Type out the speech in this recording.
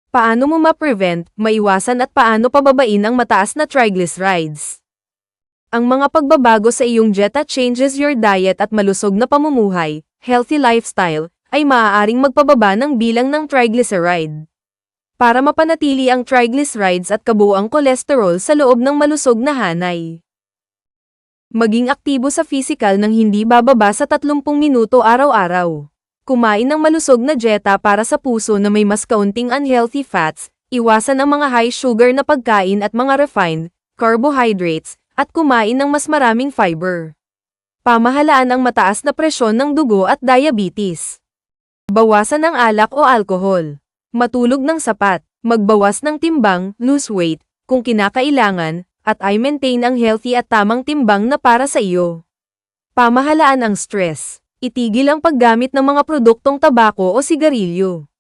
Paano mo ma-prevent, maiwasan at paano pababain ang mataas na triglycerides? Ang mga pagbabago sa iyong dieta changes your diet at malusog na pamumuhay, healthy lifestyle, ay maaaring magpababa ng bilang ng triglyceride. Para mapanatili ang triglycerides at kabuuang kolesterol sa loob ng malusog na hanay. Maging aktibo sa physical nang hindi bababa sa 30 minuto araw-araw. Kumain ng malusog na dieta para sa puso na may mas kaunting unhealthy fats, iwasan ang mga high sugar na pagkain at mga refined carbohydrates, at kumain ng mas maraming fiber. Pamahalaan ang mataas na presyon ng dugo at diabetes. Bawasan ang alak o alkohol. Matulog ng sapat, magbawas ng timbang, lose weight, kung kinakailangan, at ay maintain ang healthy at tamang timbang na para sa iyo. Pamahalaan ang stress. Itigil ang paggamit ng mga produktong tabako o sigarilyo.